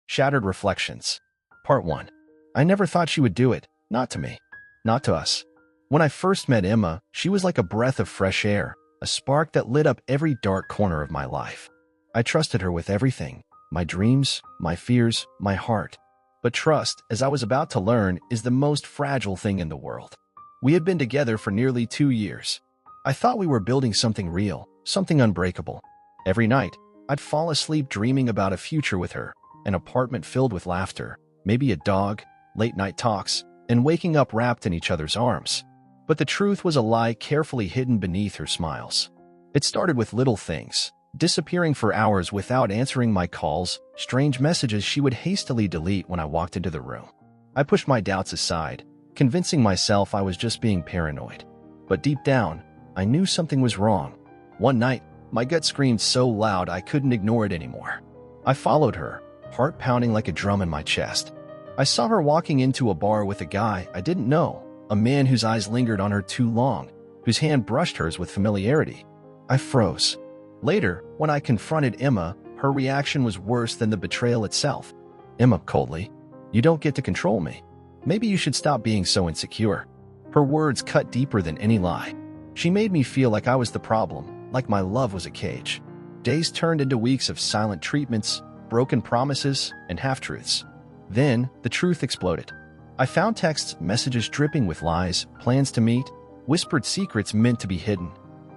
Shattered Reflections. Part 1. I never thought she would do it. Not to me. Not to us. When I first met Emma, she was like a breath of fresh air, a spark that lit up every dark corner of my life. I trusted her with everything, my dreams, my fears, my heart. But trust, as I was about to learn, is the most fragile thing in the world. We had been together for nearly 2 years. I thought we were building something real, something unbreakable. Every night, I'd fall asleep dreaming about a future with her, an apartment filled with laughter, maybe a dog, late-night talks, and waking up wrapped in each other's arms. But the truth was a lie carefully hidden beneath her smiles. It started with little things, disappearing for hours without answering my calls, strange messages she would hastily delete when I walked into the room. I pushed my doubts aside, convincing myself I was just being paranoid. But deep down, I knew something was wrong. One night, my gut screamed so loud I couldn't ignore it anymore. I followed her, heart pounding like a drum in my chest. I saw her walking into a bar with a guy I didn't know, a man whose eyes lingered on her too long, whose hand brushed hers with familiarity. I froze. Later, when I confronted Emma, her reaction was worse than the betrayal itself. Emma, coldly, "You don't get to control me. Maybe you should stop being so insecure." Her words cut deeper than any lie. She made me feel like I was the problem, like my love was a cage. Days turned into weeks of silent treatments, broken promises, and half-truths. Then, the truth exploded. I found texts, messages dripping with lies, plans to meet, whispered secrets meant to be hidden.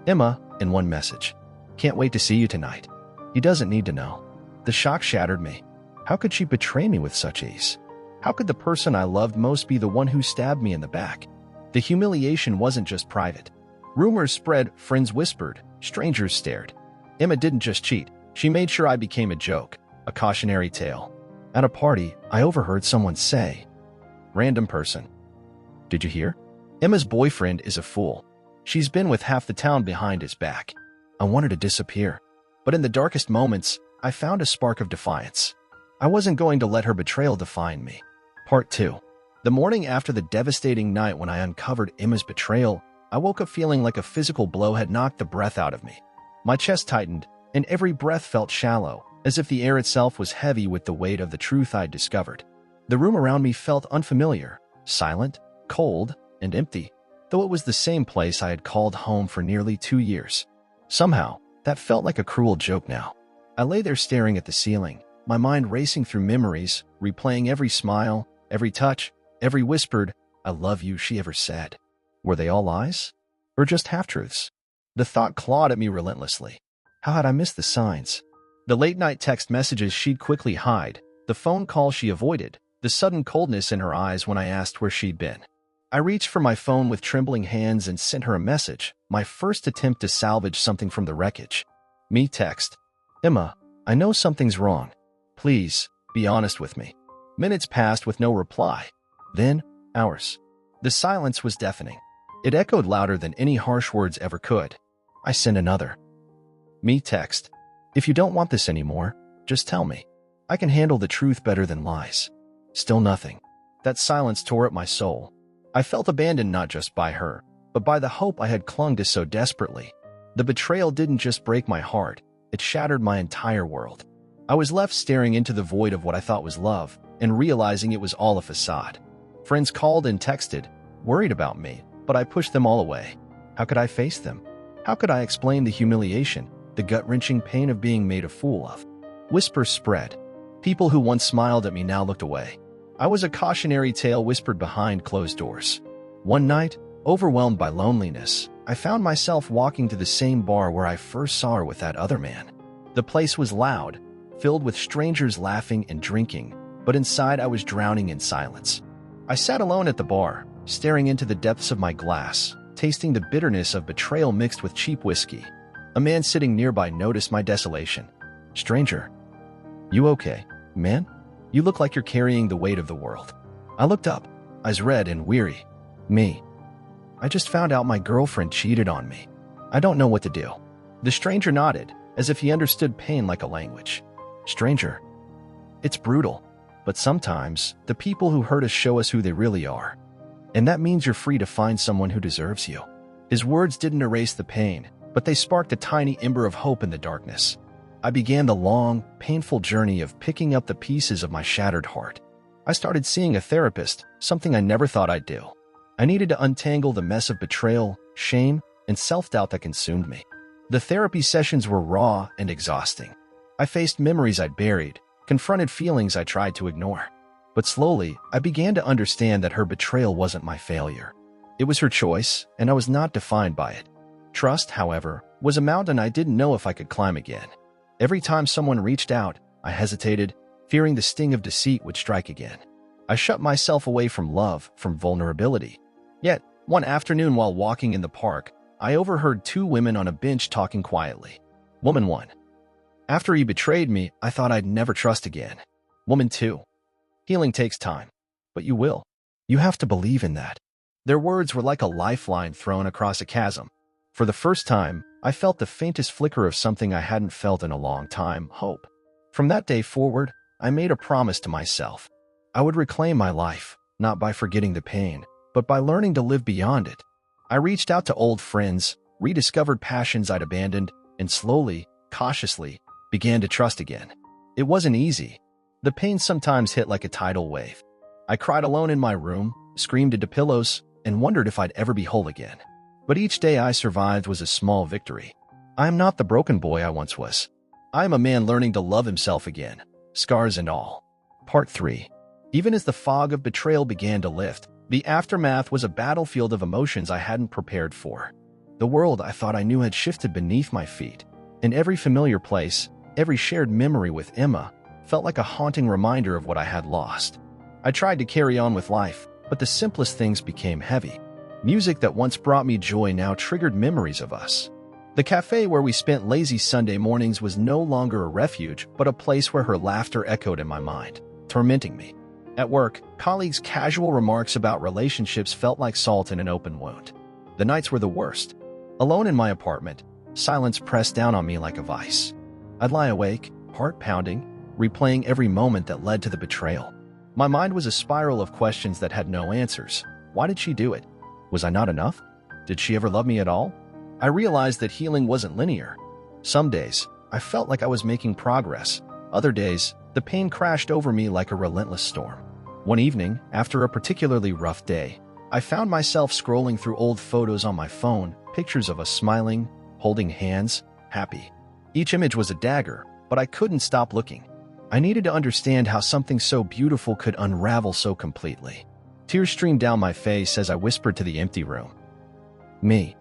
Emma, in one message, "Can't wait to see you tonight." He doesn't need to know. The shock shattered me. How could she betray me with such ease? How could the person I loved most be the one who stabbed me in the back? The humiliation wasn't just private. Rumors spread, friends whispered, strangers stared. Emma didn't just cheat. She made sure I became a joke, a cautionary tale. At a party, I overheard someone say, "Random person. Did you hear? Emma's boyfriend is a fool. She's been with half the town behind his back." I wanted to disappear. But in the darkest moments, I found a spark of defiance. I wasn't going to let her betrayal define me. Part 2. The morning after the devastating night when I uncovered Emma's betrayal, I woke up feeling like a physical blow had knocked the breath out of me. My chest tightened, and every breath felt shallow, as if the air itself was heavy with the weight of the truth I'd discovered. The room around me felt unfamiliar, silent, cold, and empty, though it was the same place I had called home for nearly 2 years. Somehow, that felt like a cruel joke now. I lay there staring at the ceiling, my mind racing through memories, replaying every smile, every touch, every whispered, "I love you" she ever said. Were they all lies? Or just half-truths? The thought clawed at me relentlessly. How had I missed the signs? The late-night text messages she'd quickly hide, the phone calls she avoided, the sudden coldness in her eyes when I asked where she'd been. I reached for my phone with trembling hands and sent her a message, my first attempt to salvage something from the wreckage. Me text, "Emma, I know something's wrong. Please, be honest with me." Minutes passed with no reply. Then, hours. The silence was deafening. It echoed louder than any harsh words ever could. I sent another. Me text, "If you don't want this anymore, just tell me. I can handle the truth better than lies." Still nothing. That silence tore at my soul. I felt abandoned not just by her, but by the hope I had clung to so desperately. The betrayal didn't just break my heart, it shattered my entire world. I was left staring into the void of what I thought was love, and realizing it was all a facade. Friends called and texted, worried about me, but I pushed them all away. How could I face them? How could I explain the humiliation, the gut-wrenching pain of being made a fool of? Whispers spread. People who once smiled at me now looked away. I was a cautionary tale whispered behind closed doors. One night, overwhelmed by loneliness, I found myself walking to the same bar where I first saw her with that other man. The place was loud, filled with strangers laughing and drinking, but inside I was drowning in silence. I sat alone at the bar, staring into the depths of my glass, tasting the bitterness of betrayal mixed with cheap whiskey. A man sitting nearby noticed my desolation. "Stranger, you okay, man? You look like you're carrying the weight of the world." I looked up, eyes red and weary. "Me. I just found out my girlfriend cheated on me. I don't know what to do." The stranger nodded, as if he understood pain like a language. "Stranger, it's brutal, but sometimes the people who hurt us show us who they really are. And that means you're free to find someone who deserves you." His words didn't erase the pain, but they sparked a tiny ember of hope in the darkness. I began the long, painful journey of picking up the pieces of my shattered heart. I started seeing a therapist, something I never thought I'd do. I needed to untangle the mess of betrayal, shame, and self-doubt that consumed me. The therapy sessions were raw and exhausting. I faced memories I'd buried, confronted feelings I tried to ignore. But slowly, I began to understand that her betrayal wasn't my failure. It was her choice, and I was not defined by it. Trust, however, was a mountain I didn't know if I could climb again. Every time someone reached out, I hesitated, fearing the sting of deceit would strike again. I shut myself away from love, from vulnerability. Yet, one afternoon while walking in the park, I overheard two women on a bench talking quietly. Woman 1. After he betrayed me, I thought I'd never trust again. Woman 2. Healing takes time, but you will. You have to believe in that. Their words were like a lifeline thrown across a chasm. For the first time, I felt the faintest flicker of something I hadn't felt in a long time, hope. From that day forward, I made a promise to myself. I would reclaim my life, not by forgetting the pain, but by learning to live beyond it. I reached out to old friends, rediscovered passions I'd abandoned, and slowly, cautiously, began to trust again. It wasn't easy. The pain sometimes hit like a tidal wave. I cried alone in my room, screamed into pillows, and wondered if I'd ever be whole again. But each day I survived was a small victory. I am not the broken boy I once was. I am a man learning to love himself again, scars and all. Part 3. Even as the fog of betrayal began to lift, the aftermath was a battlefield of emotions I hadn't prepared for. The world I thought I knew had shifted beneath my feet. In every familiar place, every shared memory with Emma felt like a haunting reminder of what I had lost. I tried to carry on with life, but the simplest things became heavy. Music that once brought me joy now triggered memories of us. The cafe where we spent lazy Sunday mornings was no longer a refuge, but a place where her laughter echoed in my mind, tormenting me. At work, colleagues' casual remarks about relationships felt like salt in an open wound. The nights were the worst. Alone in my apartment, silence pressed down on me like a vice. I'd lie awake, heart pounding, replaying every moment that led to the betrayal. My mind was a spiral of questions that had no answers. Why did she do it? Was I not enough? Did she ever love me at all? I realized that healing wasn't linear. Some days, I felt like I was making progress. Other days, the pain crashed over me like a relentless storm. One evening, after a particularly rough day, I found myself scrolling through old photos on my phone, pictures of us smiling, holding hands, happy. Each image was a dagger, but I couldn't stop looking. I needed to understand how something so beautiful could unravel so completely. Tears streamed down my face as I whispered to the empty room. Me.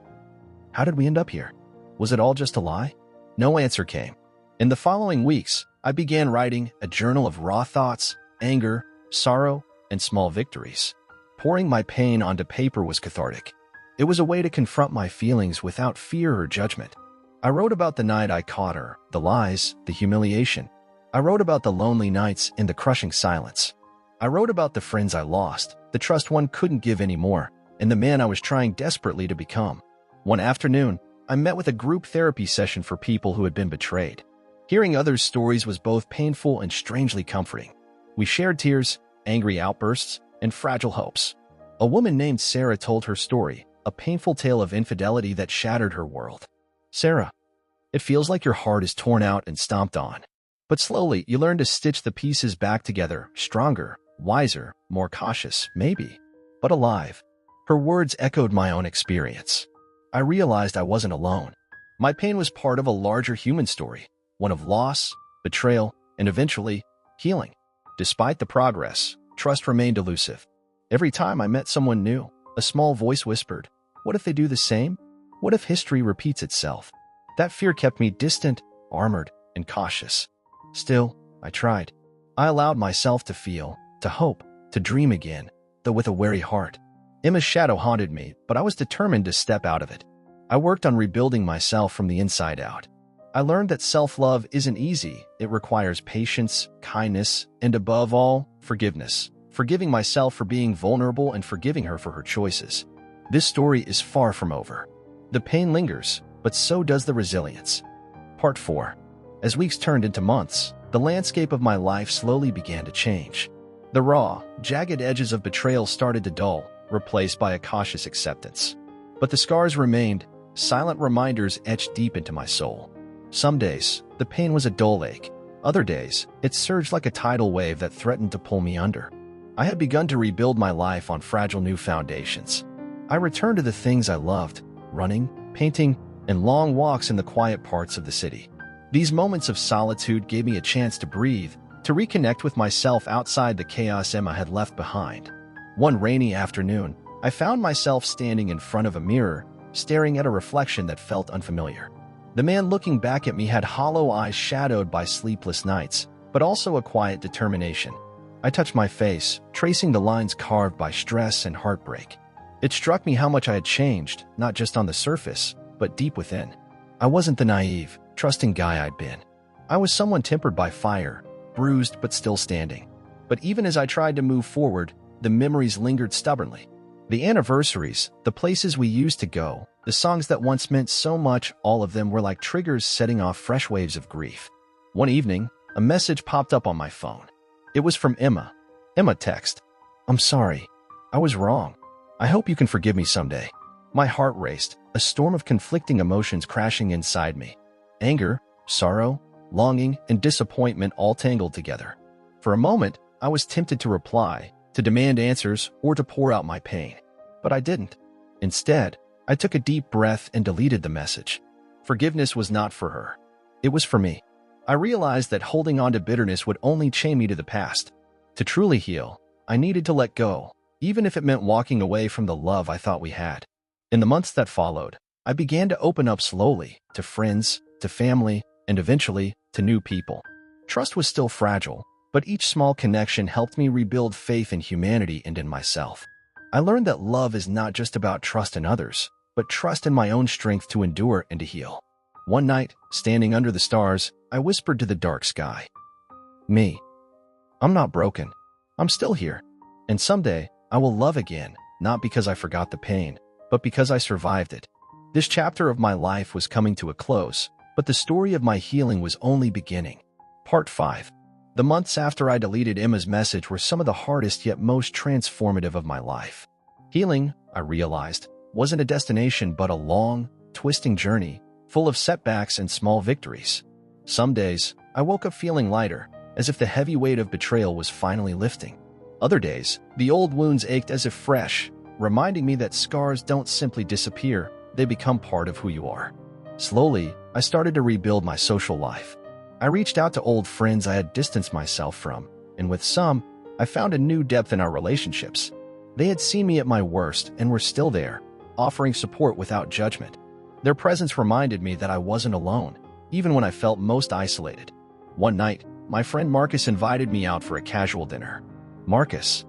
How did we end up here? Was it all just a lie? No answer came. In the following weeks, I began writing a journal of raw thoughts, anger, sorrow, and small victories. Pouring my pain onto paper was cathartic. It was a way to confront my feelings without fear or judgment. I wrote about the night I caught her, the lies, the humiliation. I wrote about the lonely nights and the crushing silence. I wrote about the friends I lost, the trust one couldn't give anymore, and the man I was trying desperately to become. One afternoon, I met with a group therapy session for people who had been betrayed. Hearing others' stories was both painful and strangely comforting. We shared tears, angry outbursts, and fragile hopes. A woman named Sarah told her story, a painful tale of infidelity that shattered her world. Sarah, it feels like your heart is torn out and stomped on. But slowly, you learn to stitch the pieces back together, stronger, wiser, more cautious, maybe, but alive. Her words echoed my own experience. I realized I wasn't alone. My pain was part of a larger human story, one of loss, betrayal, and eventually, healing. Despite the progress, trust remained elusive. Every time I met someone new, a small voice whispered, "What if they do the same? What if history repeats itself?" That fear kept me distant, armored, and cautious. Still, I tried. I allowed myself to feel, to hope, to dream again, though with a wary heart. Emma's shadow haunted me, but I was determined to step out of it. I worked on rebuilding myself from the inside out. I learned that self-love isn't easy. It requires patience, kindness, and above all, forgiveness. Forgiving myself for being vulnerable and forgiving her for her choices. This story is far from over. The pain lingers, but so does the resilience. Part 4. As weeks turned into months, the landscape of my life slowly began to change. The raw, jagged edges of betrayal started to dull, replaced by a cautious acceptance. But the scars remained, silent reminders etched deep into my soul. Some days, the pain was a dull ache. Other days, it surged like a tidal wave that threatened to pull me under. I had begun to rebuild my life on fragile new foundations. I returned to the things I loved: running, painting, and long walks in the quiet parts of the city. These moments of solitude gave me a chance to breathe, to reconnect with myself outside the chaos Emma had left behind. One rainy afternoon, I found myself standing in front of a mirror, staring at a reflection that felt unfamiliar. The man looking back at me had hollow eyes shadowed by sleepless nights, but also a quiet determination. I touched my face, tracing the lines carved by stress and heartbreak. It struck me how much I had changed, not just on the surface, but deep within. I wasn't the naive, trusting guy I'd been. I was someone tempered by fire, bruised but still standing. But even as I tried to move forward, the memories lingered stubbornly. The anniversaries, the places we used to go, the songs that once meant so much, all of them were like triggers setting off fresh waves of grief. One evening, a message popped up on my phone. It was from Emma. Emma texted, "I'm sorry. I was wrong. I hope you can forgive me someday." My heart raced, a storm of conflicting emotions crashing inside me. Anger, sorrow, longing, and disappointment all tangled together. For a moment, I was tempted to reply, to demand answers, or to pour out my pain. But I didn't. Instead, I took a deep breath and deleted the message. Forgiveness was not for her. It was for me. I realized that holding on to bitterness would only chain me to the past. To truly heal, I needed to let go, even if it meant walking away from the love I thought we had. In the months that followed, I began to open up slowly, to friends, to family, and eventually, to new people. Trust was still fragile, but each small connection helped me rebuild faith in humanity and in myself. I learned that love is not just about trust in others, but trust in my own strength to endure and to heal. One night, standing under the stars, I whispered to the dark sky, "Me. I'm not broken. I'm still here. And someday, I will love again, not because I forgot the pain, but because I survived it." This chapter of my life was coming to a close, but the story of my healing was only beginning. Part 5. The months after I deleted Emma's message were some of the hardest yet most transformative of my life. Healing, I realized, wasn't a destination but a long, twisting journey, full of setbacks and small victories. Some days, I woke up feeling lighter, as if the heavy weight of betrayal was finally lifting. Other days, the old wounds ached as if fresh, reminding me that scars don't simply disappear, they become part of who you are. Slowly, I started to rebuild my social life. I reached out to old friends I had distanced myself from, and with some, I found a new depth in our relationships. They had seen me at my worst and were still there, offering support without judgment. Their presence reminded me that I wasn't alone, even when I felt most isolated. One night, my friend Marcus invited me out for a casual dinner. "Marcus,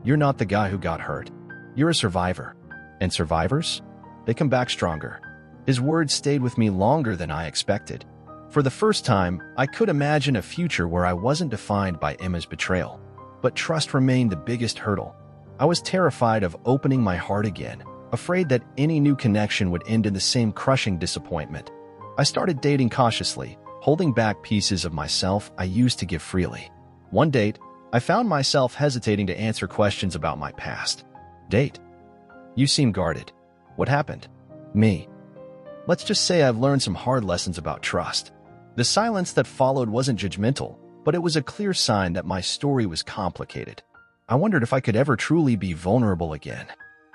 you're not the guy who got hurt. You're a survivor. And survivors? They come back stronger." His words stayed with me longer than I expected. For the first time, I could imagine a future where I wasn't defined by Emma's betrayal. But trust remained the biggest hurdle. I was terrified of opening my heart again, afraid that any new connection would end in the same crushing disappointment. I started dating cautiously, holding back pieces of myself I used to give freely. One date, I found myself hesitating to answer questions about my past. "Date? You seem guarded. What happened?" "Me. Let's just say I've learned some hard lessons about trust." The silence that followed wasn't judgmental, but it was a clear sign that my story was complicated. I wondered if I could ever truly be vulnerable again.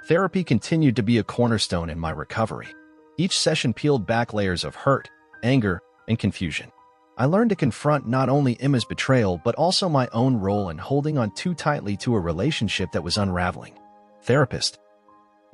Therapy continued to be a cornerstone in my recovery. Each session peeled back layers of hurt, anger, and confusion. I learned to confront not only Emma's betrayal but also my own role in holding on too tightly to a relationship that was unraveling. Therapist.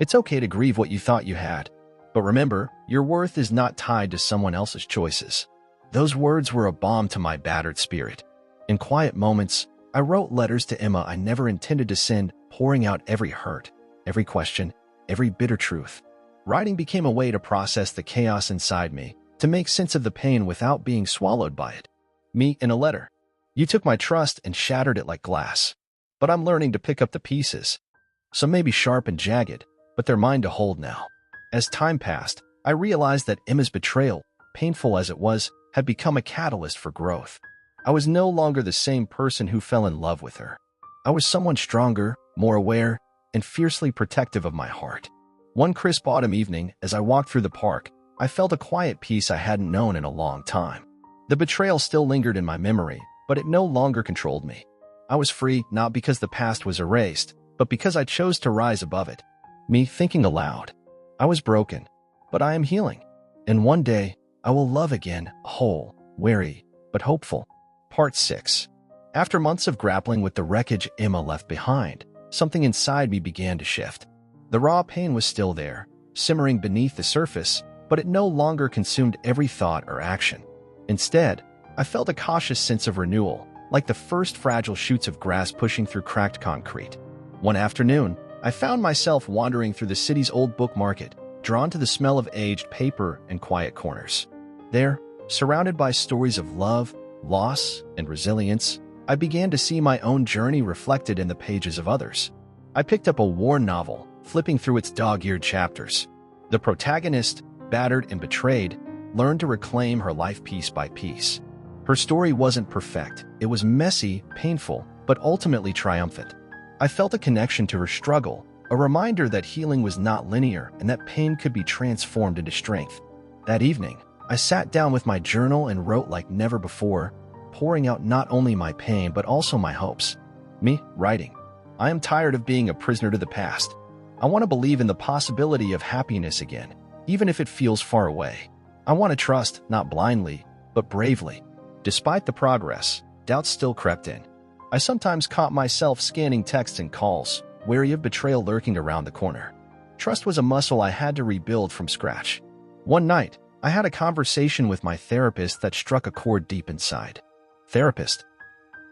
It's okay to grieve what you thought you had, but remember, your worth is not tied to someone else's choices. Those words were a balm to my battered spirit. In quiet moments, I wrote letters to Emma I never intended to send, pouring out every hurt, every question, every bitter truth. Writing became a way to process the chaos inside me, to make sense of the pain without being swallowed by it. Me in a letter. You took my trust and shattered it like glass. But I'm learning to pick up the pieces. Some may be sharp and jagged, but they're mine to hold now. As time passed, I realized that Emma's betrayal, painful as it was, had become a catalyst for growth. I was no longer the same person who fell in love with her. I was someone stronger, more aware, and fiercely protective of my heart. One crisp autumn evening, as I walked through the park, I felt a quiet peace I hadn't known in a long time. The betrayal still lingered in my memory, but it no longer controlled me. I was free not because the past was erased, but because I chose to rise above it. Me thinking aloud. I was broken, but I am healing. And one day, I will love again, whole, weary, but hopeful. Part 6. After months of grappling with the wreckage Emma left behind, something inside me began to shift. The raw pain was still there, simmering beneath the surface, but it no longer consumed every thought or action. Instead, I felt a cautious sense of renewal, like the first fragile shoots of grass pushing through cracked concrete. One afternoon, I found myself wandering through the city's old book market, drawn to the smell of aged paper and quiet corners. There, surrounded by stories of love, loss, and resilience, I began to see my own journey reflected in the pages of others. I picked up a worn novel, flipping through its dog-eared chapters. The protagonist, battered and betrayed, learned to reclaim her life piece by piece. Her story wasn't perfect. It was messy, painful, but ultimately triumphant. I felt a connection to her struggle, a reminder that healing was not linear and that pain could be transformed into strength. That evening, I sat down with my journal and wrote like never before, pouring out not only my pain but also my hopes. Me, writing. I am tired of being a prisoner to the past. I want to believe in the possibility of happiness again, even if it feels far away. I want to trust, not blindly, but bravely. Despite the progress, doubts still crept in. I sometimes caught myself scanning texts and calls, wary of betrayal lurking around the corner. Trust was a muscle I had to rebuild from scratch. One night, I had a conversation with my therapist that struck a chord deep inside. Therapist: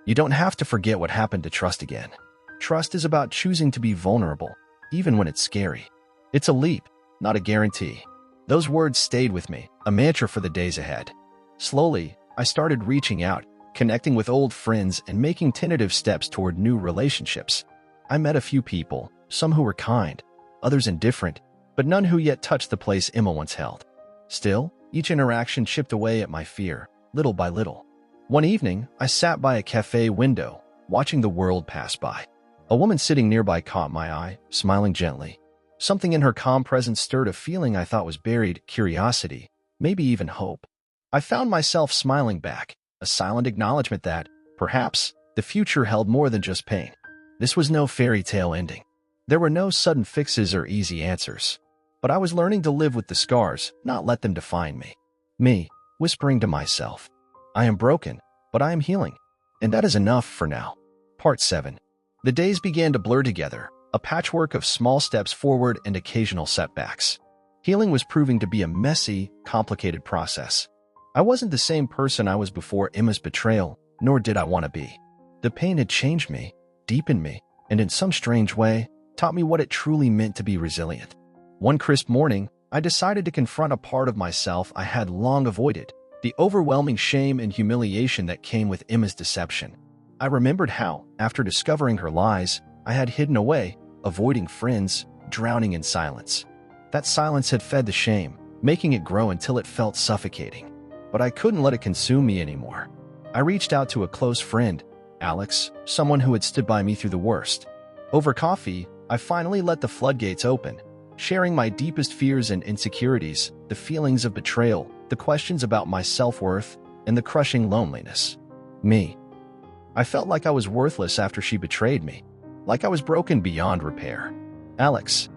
you don't have to forget what happened to trust again. Trust is about choosing to be vulnerable, even when it's scary. It's a leap, not a guarantee. Those words stayed with me, a mantra for the days ahead. Slowly, I started reaching out, connecting with old friends and making tentative steps toward new relationships. I met a few people, some who were kind, others indifferent, but none who yet touched the place Emma once held. Still, each interaction chipped away at my fear, little by little. One evening, I sat by a cafe window, watching the world pass by. A woman sitting nearby caught my eye, smiling gently. Something in her calm presence stirred a feeling I thought was buried: curiosity, maybe even hope. I found myself smiling back, a silent acknowledgement that, perhaps, the future held more than just pain. This was no fairy tale ending. There were no sudden fixes or easy answers. But I was learning to live with the scars, not let them define me. Me, whispering to myself, I am broken, but I am healing. And that is enough for now. Part 7. The days began to blur together, a patchwork of small steps forward and occasional setbacks. Healing was proving to be a messy, complicated process. I wasn't the same person I was before Emma's betrayal, nor did I want to be. The pain had changed me, deepened me, and in some strange way, taught me what it truly meant to be resilient. One crisp morning, I decided to confront a part of myself I had long avoided, the overwhelming shame and humiliation that came with Emma's deception. I remembered how, after discovering her lies, I had hidden away, avoiding friends, drowning in silence. That silence had fed the shame, making it grow until it felt suffocating. But I couldn't let it consume me anymore. I reached out to a close friend, Alex, someone who had stood by me through the worst. Over coffee, I finally let the floodgates open, sharing my deepest fears and insecurities, the feelings of betrayal, the questions about my self-worth, and the crushing loneliness. Me. I felt like I was worthless after she betrayed me, like I was broken beyond repair. Alex,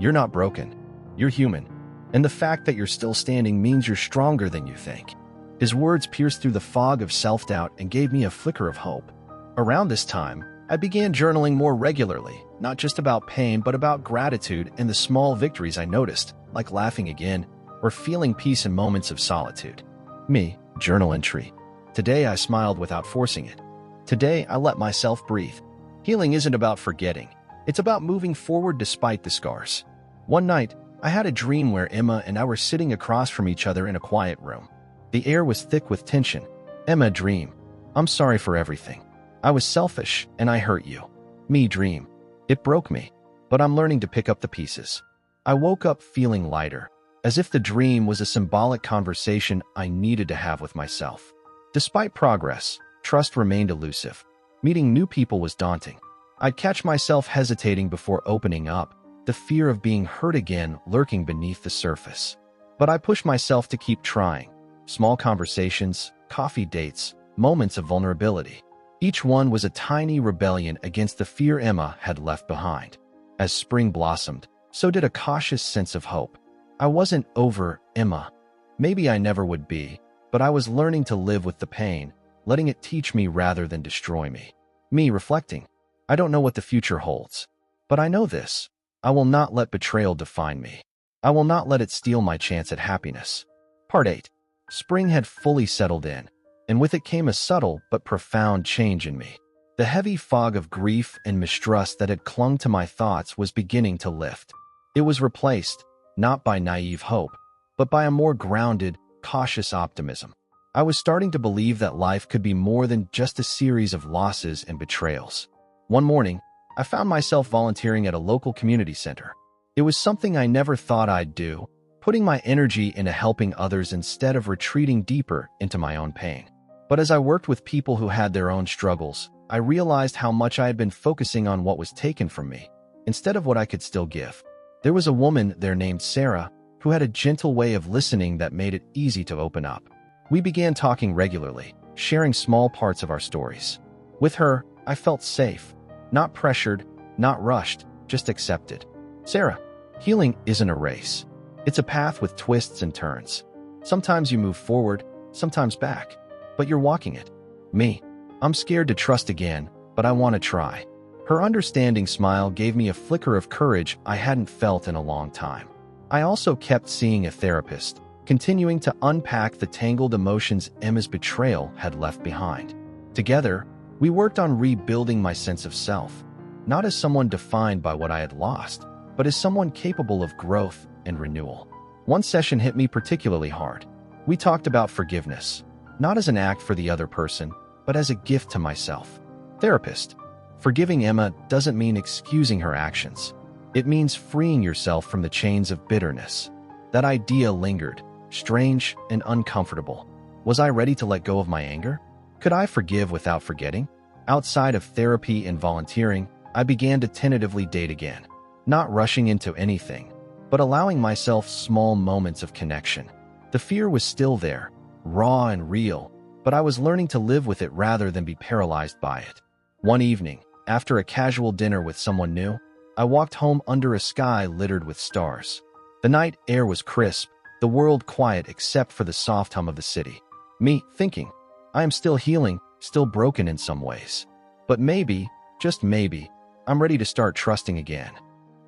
you're not broken. You're human. And the fact that you're still standing means you're stronger than you think. His words pierced through the fog of self-doubt and gave me a flicker of hope. Around this time, I began journaling more regularly, not just about pain, but about gratitude and the small victories I noticed, like laughing again or feeling peace in moments of solitude. Me, journal entry. Today I smiled without forcing it. Today I let myself breathe. Healing isn't about forgetting. It's about moving forward despite the scars. One night, I had a dream where Emma and I were sitting across from each other in a quiet room. The air was thick with tension. Emma, dream. I'm sorry for everything. I was selfish and I hurt you. Me, dream. It broke me, but I'm learning to pick up the pieces. I woke up feeling lighter, as if the dream was a symbolic conversation I needed to have with myself. Despite progress, trust remained elusive. Meeting new people was daunting. I'd catch myself hesitating before opening up, the fear of being hurt again lurking beneath the surface. But I pushed myself to keep trying. Small conversations, coffee dates, moments of vulnerability. Each one was a tiny rebellion against the fear Emma had left behind. As spring blossomed, so did a cautious sense of hope. I wasn't over Emma. Maybe I never would be, but I was learning to live with the pain, letting it teach me rather than destroy me. Me reflecting. I don't know what the future holds, but I know this. I will not let betrayal define me. I will not let it steal my chance at happiness. Part 8. Spring had fully settled in, and with it came a subtle but profound change in me. The heavy fog of grief and mistrust that had clung to my thoughts was beginning to lift. It was replaced, not by naive hope, but by a more grounded, cautious optimism. I was starting to believe that life could be more than just a series of losses and betrayals. One morning, I found myself volunteering at a local community center. It was something I never thought I'd do, putting my energy into helping others instead of retreating deeper into my own pain. But as I worked with people who had their own struggles, I realized how much I had been focusing on what was taken from me, instead of what I could still give. There was a woman there named Sarah, who had a gentle way of listening that made it easy to open up. We began talking regularly, sharing small parts of our stories. With her, I felt safe, not pressured, not rushed, just accepted. Sarah, healing isn't a race. It's a path with twists and turns. Sometimes you move forward, sometimes back, but you're walking it. Me, I'm scared to trust again, but I want to try. Her understanding smile gave me a flicker of courage I hadn't felt in a long time. I also kept seeing a therapist, continuing to unpack the tangled emotions Emma's betrayal had left behind. Together, we worked on rebuilding my sense of self, not as someone defined by what I had lost, but as someone capable of growth and renewal. One session hit me particularly hard. We talked about forgiveness, not as an act for the other person, but as a gift to myself. Therapist, forgiving Emma doesn't mean excusing her actions. It means freeing yourself from the chains of bitterness. That idea lingered, strange and uncomfortable. Was I ready to let go of my anger? Could I forgive without forgetting? Outside of therapy and volunteering, I began to tentatively date again. Not rushing into anything, but allowing myself small moments of connection. The fear was still there, raw and real, but I was learning to live with it rather than be paralyzed by it. One evening, after a casual dinner with someone new, I walked home under a sky littered with stars. The night air was crisp, the world quiet except for the soft hum of the city. Me, thinking, I am still healing, still broken in some ways. But maybe, just maybe, I'm ready to start trusting again.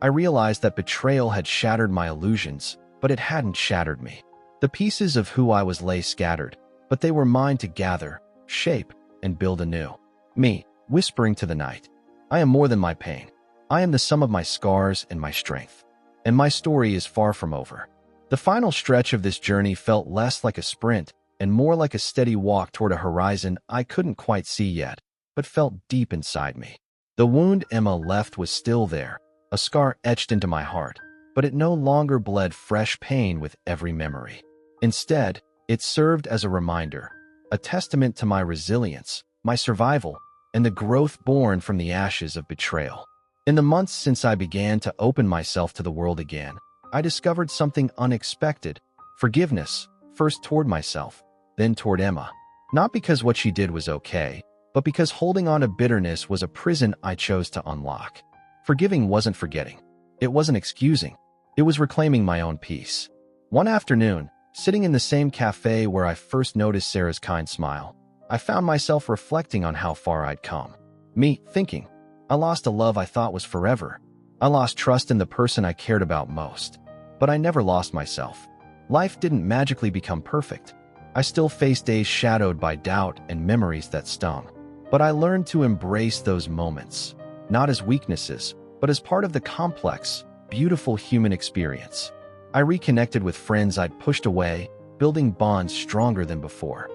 I realized that betrayal had shattered my illusions, but it hadn't shattered me. The pieces of who I was lay scattered, but they were mine to gather, shape, and build anew. Me, whispering to the night, I am more than my pain. I am the sum of my scars and my strength. And my story is far from over. The final stretch of this journey felt less like a sprint and more like a steady walk toward a horizon I couldn't quite see yet, but felt deep inside me. The wound Emma left was still there, a scar etched into my heart, but it no longer bled fresh pain with every memory. Instead, it served as a reminder, a testament to my resilience, my survival, and the growth born from the ashes of betrayal. In the months since I began to open myself to the world again, I discovered something unexpected: forgiveness, first toward myself, then toward Emma. Not because what she did was okay, but because holding on to bitterness was a prison I chose to unlock. Forgiving wasn't forgetting. It wasn't excusing. It was reclaiming my own peace. One afternoon, sitting in the same cafe where I first noticed Sarah's kind smile, I found myself reflecting on how far I'd come. Me, thinking, I lost a love I thought was forever. I lost trust in the person I cared about most. But I never lost myself. Life didn't magically become perfect. I still faced days shadowed by doubt and memories that stung. But I learned to embrace those moments, not as weaknesses, but as part of the complex, beautiful human experience. I reconnected with friends I'd pushed away, building bonds stronger than before.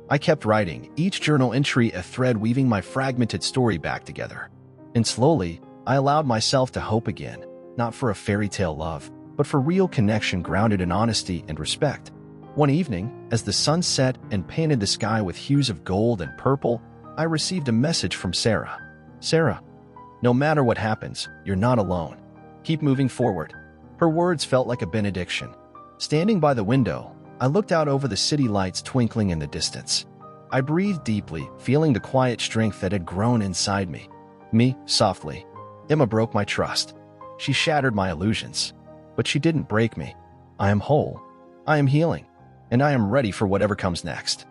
I kept writing, each journal entry a thread weaving my fragmented story back together. And slowly, I allowed myself to hope again, not for a fairy tale love, but for real connection grounded in honesty and respect. One evening, as the sun set and painted the sky with hues of gold and purple, I received a message from Sarah. Sarah, no matter what happens, you're not alone. Keep moving forward. Her words felt like a benediction. Standing by the window, I looked out over the city lights twinkling in the distance. I breathed deeply, feeling the quiet strength that had grown inside me. Softly. Emma broke my trust. She shattered my illusions. But she didn't break me. I am whole. I am healing. And I am ready for whatever comes next.